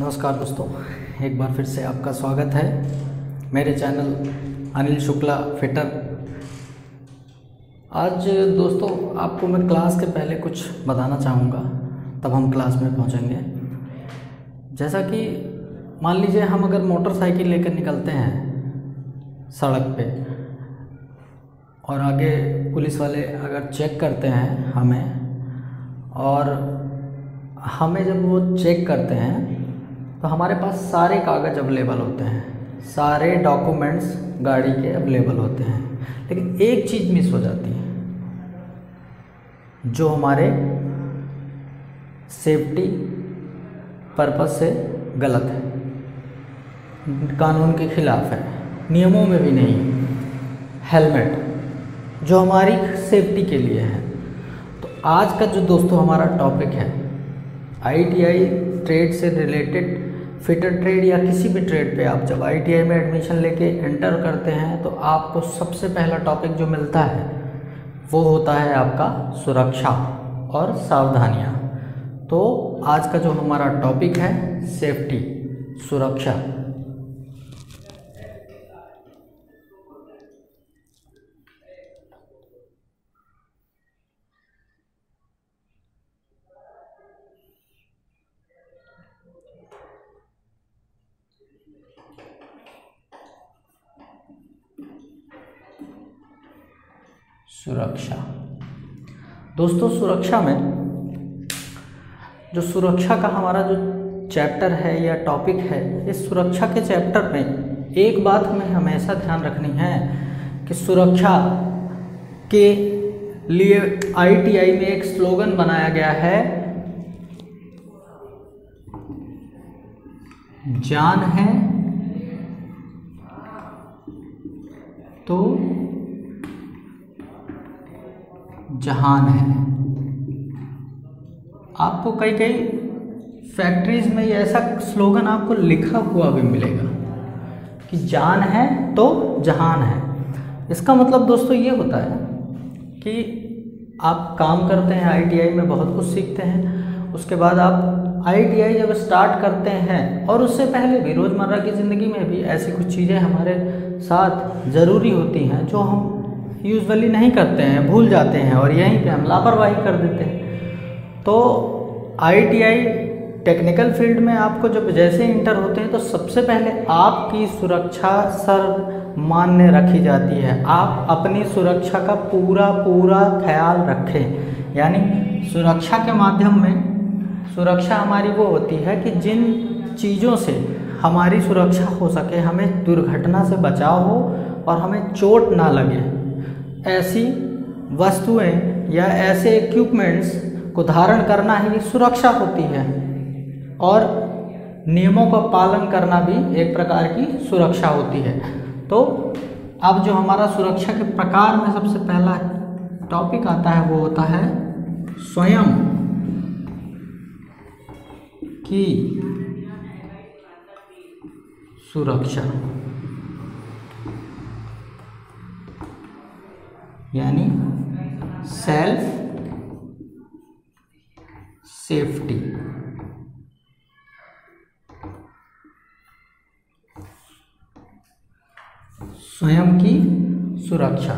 नमस्कार दोस्तों, एक बार फिर से आपका स्वागत है मेरे चैनल अनिल शुक्ला फिटर। आज दोस्तों आपको मैं क्लास के पहले कुछ बताना चाहूँगा, तब हम क्लास में पहुँचेंगे। जैसा कि मान लीजिए हम अगर मोटरसाइकिल लेकर निकलते हैं सड़क पे और आगे पुलिस वाले अगर चेक करते हैं और हमें जब वो चेक करते हैं तो हमारे पास सारे कागज़ अवेलेबल होते हैं, सारे डॉक्यूमेंट्स गाड़ी के अवेलेबल होते हैं, लेकिन एक चीज़ मिस हो जाती है जो हमारे सेफ्टी पर्पस से गलत है, कानून के खिलाफ है, नियमों में भी नहीं। हेलमेट जो हमारी सेफ्टी के लिए है। तो आज का जो दोस्तों हमारा टॉपिक है ITI ट्रेड से रिलेटेड, फिटर ट्रेड या किसी भी ट्रेड पे आप जब ITI में एडमिशन लेके एंटर करते हैं तो आपको सबसे पहला टॉपिक जो मिलता है वो होता है आपका सुरक्षा और सावधानियाँ। तो आज का जो हमारा टॉपिक है सेफ्टी, सुरक्षा। सुरक्षा दोस्तों, सुरक्षा में जो सुरक्षा का हमारा जो चैप्टर है या टॉपिक है, इस सुरक्षा के चैप्टर में एक बात हमें हमेशा ध्यान रखनी है कि सुरक्षा के लिए ITI में एक स्लोगन बनाया गया है, जान है तो जहान है। आपको कई फैक्ट्रीज में ये ऐसा स्लोगन आपको लिखा हुआ भी मिलेगा कि जान है तो जहान है। इसका मतलब दोस्तों ये होता है कि आप काम करते हैं ITI में, बहुत कुछ सीखते हैं, उसके बाद आप ITI जब स्टार्ट करते हैं और उससे पहले भी रोज़मर्रा की ज़िंदगी में भी ऐसी कुछ चीज़ें हमारे साथ ज़रूरी होती हैं जो हम यूजुअली नहीं करते हैं, भूल जाते हैं और यहीं पे हम लापरवाही कर देते हैं। तो ITI टेक्निकल फील्ड में आपको जब जैसे इंटर होते हैं तो सबसे पहले आपकी सुरक्षा सर्वमान्य रखी जाती है। आप अपनी सुरक्षा का पूरा ख्याल रखें। यानी सुरक्षा के माध्यम में सुरक्षा हमारी वो होती है कि जिन चीज़ों से हमारी सुरक्षा हो सके, हमें दुर्घटना से बचाव हो और हमें चोट ना लगे, ऐसी वस्तुएं या ऐसे इक्विपमेंट्स को धारण करना ही सुरक्षा होती है। और नियमों का पालन करना भी एक प्रकार की सुरक्षा होती है। तो अब जो हमारा सुरक्षा के प्रकार में सबसे पहला टॉपिक आता है वो होता है स्वयं की सुरक्षा, यानी सेल्फ सेफ्टी। स्वयं की सुरक्षा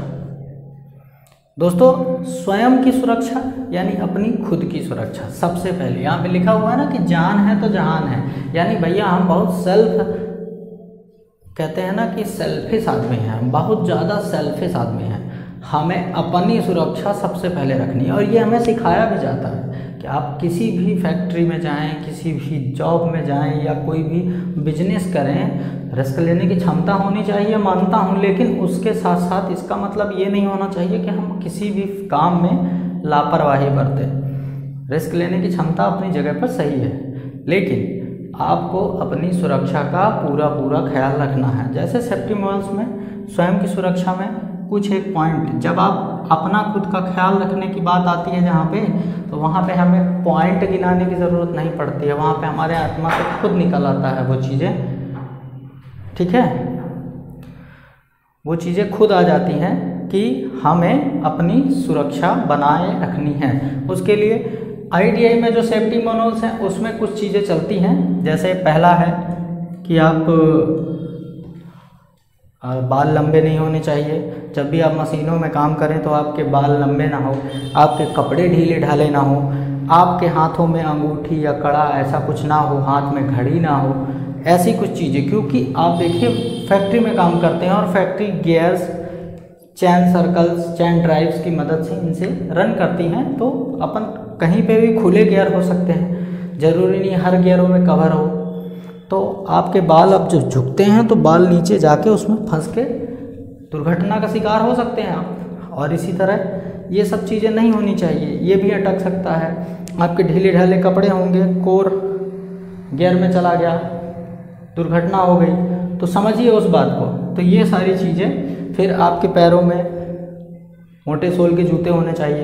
दोस्तों, स्वयं की सुरक्षा यानी अपनी खुद की सुरक्षा। सबसे पहले यहाँ पे लिखा हुआ है ना कि जान है तो जहान है, यानी भैया हम बहुत कहते हैं ना कि सेल्फिश आदमी हैं, हम बहुत ज़्यादा सेल्फिश आदमी हैं। हमें अपनी सुरक्षा सबसे पहले रखनी है और ये हमें सिखाया भी जाता है कि आप किसी भी फैक्ट्री में जाएं, किसी भी जॉब में जाएं या कोई भी बिजनेस करें, रिस्क लेने की क्षमता होनी चाहिए, मानता हूँ, लेकिन उसके साथ साथ इसका मतलब ये नहीं होना चाहिए कि हम किसी भी काम में लापरवाही बरतें। रिस्क लेने की क्षमता अपनी जगह पर सही है, लेकिन आपको अपनी सुरक्षा का पूरा ख्याल रखना है। जैसे सेफ्टी मॉल्स में स्वयं की सुरक्षा में कुछ एक पॉइंट, जब आप अपना खुद का ख्याल रखने की बात आती है जहाँ पे, तो वहाँ पे हमें पॉइंट गिनाने की ज़रूरत नहीं पड़ती है। वहाँ पे हमारे आत्मा से खुद निकल आता है वो चीज़ें, ठीक है, वो चीज़ें खुद आ जाती हैं कि हमें अपनी सुरक्षा बनाए रखनी है। उसके लिए IDI में जो सेफ्टी मैनुअल्स हैं उसमें कुछ चीज़ें चलती हैं। जैसे पहला है कि आप बाल लंबे नहीं होने चाहिए। जब भी आप मशीनों में काम करें तो आपके बाल लंबे ना हो, आपके कपड़े ढीले ढाले ना हो, आपके हाथों में अंगूठी या कड़ा ऐसा कुछ ना हो, हाथ में घड़ी ना हो, ऐसी कुछ चीज़ें। क्योंकि आप देखिए फैक्ट्री में काम करते हैं और फैक्ट्री गियर्स, चैन सर्कल्स, चैन ड्राइव्स की मदद से इनसे रन करती हैं। तो अपन कहीं पे भी खुले गियर हो सकते हैं, ज़रूरी नहीं हर गियरों में कवर हो। तो आपके बाल अब जो झुकते हैं तो बाल नीचे जाके उसमें फंस के दुर्घटना का शिकार हो सकते हैं आप। और इसी तरह ये सब चीज़ें नहीं होनी चाहिए, ये भी अटक सकता है। आपके ढीले ढाले कपड़े होंगे, कोर गियर में चला गया, दुर्घटना हो गई, तो समझिए उस बात को। तो ये सारी चीज़ें, फिर आपके पैरों में मोटे सोल के जूते होने चाहिए।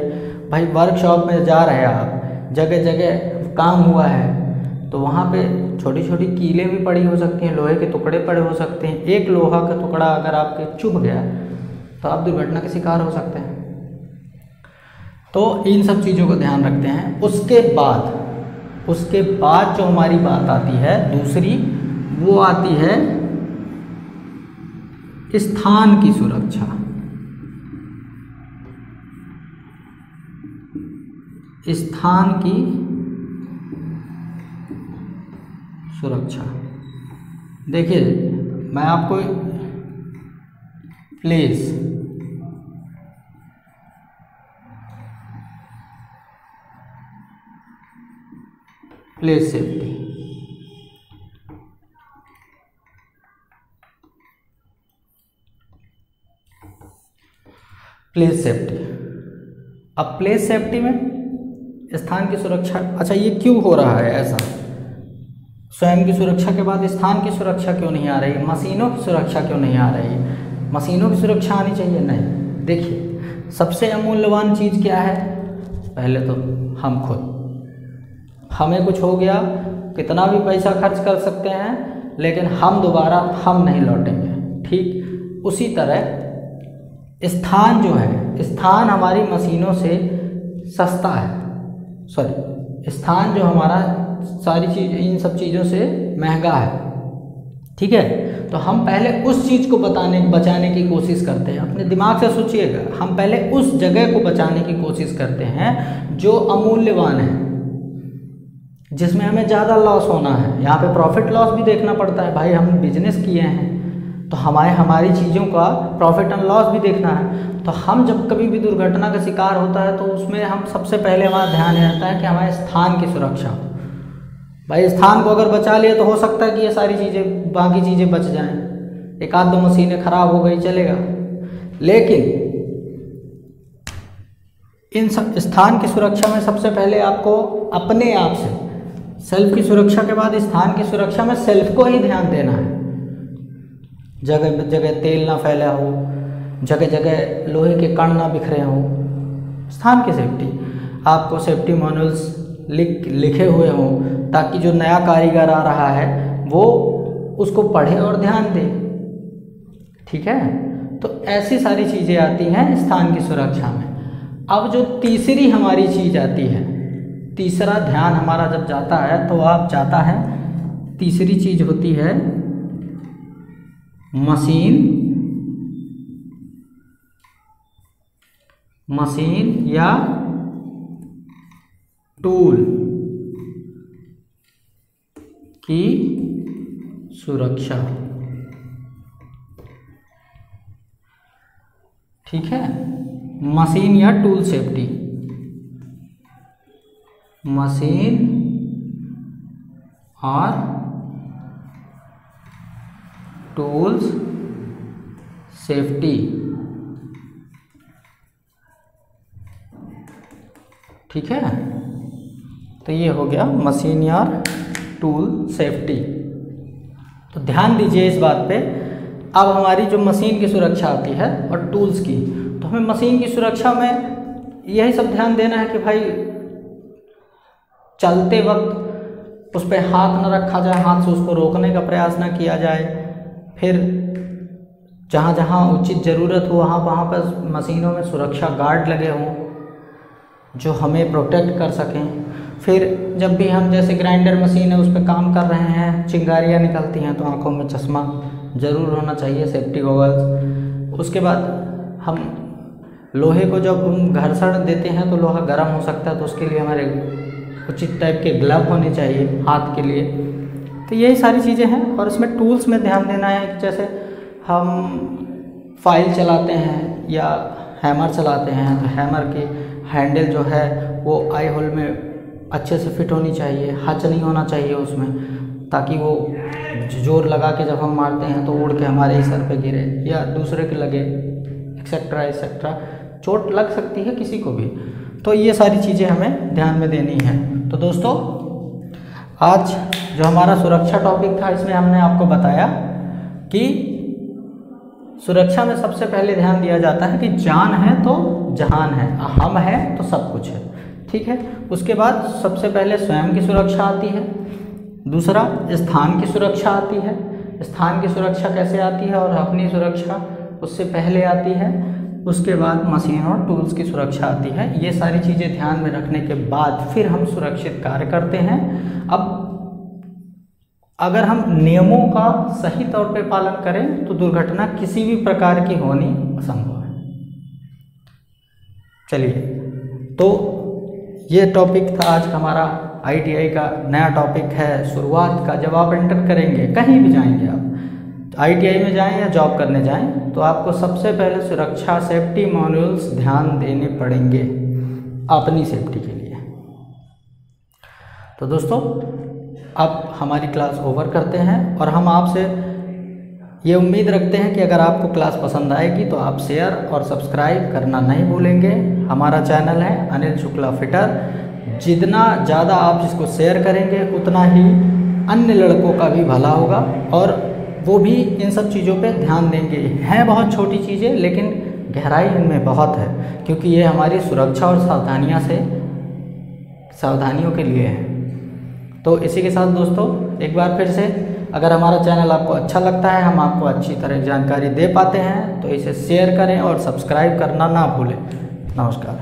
भाई वर्कशॉप में जा रहे हैं आप, जगह जगह काम हुआ है तो वहाँ पे छोटी छोटी कीलें भी पड़ी हो सकती हैं, लोहे के टुकड़े पड़े हो सकते हैं। एक लोहा का टुकड़ा अगर आपके चुभ गया तो आप दुर्घटना के शिकार हो सकते हैं। तो इन सब चीज़ों को ध्यान रखते हैं। उसके बाद जो हमारी बात आती है दूसरी, वो आती है स्थान की सुरक्षा। स्थान की सुरक्षा। देखिए मैं आपको प्लेस सेफ्टी, प्लेस सेफ्टी। अब प्लेस सेफ्टी में स्थान की सुरक्षा, अच्छा ये क्यों हो रहा है ऐसा? स्वयं की सुरक्षा के बाद स्थान की सुरक्षा क्यों नहीं आ रही? मशीनों की सुरक्षा क्यों नहीं आ रही? मशीनों की सुरक्षा आनी चाहिए, नहीं। देखिए सबसे अमूल्यवान चीज़ क्या है? पहले तो हम खुद, हमें कुछ हो गया, कितना भी पैसा खर्च कर सकते हैं, लेकिन हम दोबारा हम नहीं लौटेंगे। ठीक उसी तरह स्थान जो है, स्थान हमारी मशीनों से सस्ता है, सॉरी स्थान जो हमारा सारी चीज़ इन सब चीज़ों से महंगा है। ठीक है, तो हम पहले उस चीज़ को बचाने की कोशिश करते हैं। अपने दिमाग से सोचिएगा, हम पहले उस जगह को बचाने की कोशिश करते हैं जो अमूल्यवान है, जिसमें हमें ज़्यादा लॉस होना है। यहाँ पे प्रॉफिट लॉस भी देखना पड़ता है। भाई हम बिजनेस किए हैं तो हमारी चीज़ों का प्रॉफिट एंड लॉस भी देखना है। तो हम जब कभी भी दुर्घटना का शिकार होता है तो उसमें हम सबसे पहले हमारा ध्यान रहता है कि हमारे स्थान की सुरक्षा। भाई स्थान को अगर बचा लिया तो हो सकता है कि ये सारी चीज़ें, बाकी चीज़ें बच जाएं। एक आध दो मशीनें खराब हो गई चलेगा, लेकिन इन सब स्थान की सुरक्षा में सबसे पहले आपको अपने आप से, सेल्फ की सुरक्षा के बाद स्थान की सुरक्षा में सेल्फ को ही ध्यान देना है। जगह जगह तेल ना फैला हो, जगह जगह लोहे के कण ना बिखरे हों। स्थान की सेफ्टी, आपको सेफ्टी मैनुअल्स लिखे हुए हों ताकि जो नया कारीगर आ रहा है वो उसको पढ़े और ध्यान दे। ठीक है, तो ऐसी सारी चीज़ें आती हैं स्थान की सुरक्षा में। अब जो तीसरी हमारी चीज़ आती है, तीसरा ध्यान हमारा जब जाता है तो आप जाता है, तीसरी चीज़ होती है मशीन या टूल की सुरक्षा। ठीक है, मशीन या टूल सेफ्टी, मशीन और टूल्स सेफ्टी। ठीक है, तो ये हो गया मशीन या टूल सेफ्टी। तो ध्यान दीजिए इस बात पे। अब हमारी जो मशीन की सुरक्षा आती है और टूल्स की, तो हमें मशीन की सुरक्षा में यही सब ध्यान देना है कि भाई चलते वक्त उस पर हाथ न रखा जाए, हाथ से उसको रोकने का प्रयास न किया जाए। फिर जहाँ जहाँ उचित ज़रूरत हो वहाँ पर मशीनों में सुरक्षा गार्ड लगे हों। जो हमें प्रोटेक्ट कर सकें। फिर जब भी हम जैसे ग्राइंडर मशीन है उस पर काम कर रहे हैं, चिंगारियाँ निकलती हैं, तो आँखों में चश्मा ज़रूर होना चाहिए, सेफ्टी गॉगल्स। उसके बाद हम लोहे को जब हम घर्षण देते हैं तो लोहा गर्म हो सकता है, तो उसके लिए हमारे उचित टाइप के ग्लव होने चाहिए हाथ के लिए। तो यही सारी चीज़ें हैं। और इसमें टूल्स में ध्यान देना है कि जैसे हम फाइल चलाते हैं या हैमर चलाते हैं, तो हैमर की हैंडल जो है वो आई होल में अच्छे से फिट होनी चाहिए, हच नहीं होना चाहिए उसमें, ताकि वो जोर लगा के जब हम मारते हैं तो उड़ के हमारे ही सर पे गिरे या दूसरे के लगे, एक्सेट्रा एक्सेट्रा, चोट लग सकती है किसी को भी। तो ये सारी चीज़ें हमें ध्यान में देनी है। तो दोस्तों आज जो हमारा सुरक्षा टॉपिक था, इसमें हमने आपको बताया कि सुरक्षा में सबसे पहले ध्यान दिया जाता है कि जान है तो जहान है, हम है तो सब कुछ है, ठीक है। उसके बाद सबसे पहले स्वयं की सुरक्षा आती है, दूसरा स्थान की सुरक्षा आती है। स्थान की सुरक्षा कैसे आती है और अपनी सुरक्षा उससे पहले आती है। उसके बाद मशीन और टूल्स की सुरक्षा आती है। ये सारी चीज़ें ध्यान में रखने के बाद फिर हम सुरक्षित कार्य करते हैं। अब अगर हम नियमों का सही तौर पे पालन करें तो दुर्घटना किसी भी प्रकार की होनी असंभव है। चलिए, तो ये टॉपिक था आज हमारा ITI का नया टॉपिक है शुरुआत का। जब आप एंटर करेंगे, कहीं भी जाएंगे आप, ITI में जाएं या जॉब करने जाएं, तो आपको सबसे पहले सुरक्षा सेफ्टी मैनुअल्स ध्यान देने पड़ेंगे अपनी सेफ्टी के लिए। तो दोस्तों अब हमारी क्लास ओवर करते हैं और हम आपसे ये उम्मीद रखते हैं कि अगर आपको क्लास पसंद आएगी तो आप शेयर और सब्सक्राइब करना नहीं भूलेंगे। हमारा चैनल है अनिल शुक्ला फिटर। जितना ज़्यादा आप इसको शेयर करेंगे उतना ही अन्य लड़कों का भी भला होगा और वो भी इन सब चीज़ों पे ध्यान देंगे। हैं बहुत छोटी चीज़ें लेकिन गहराई इनमें बहुत है, क्योंकि ये हमारी सुरक्षा और सावधानियों के लिए है। तो इसी के साथ दोस्तों एक बार फिर से, अगर हमारा चैनल आपको अच्छा लगता है, हम आपको अच्छी तरह जानकारी दे पाते हैं, तो इसे शेयर करें और सब्सक्राइब करना ना भूलें। नमस्कार।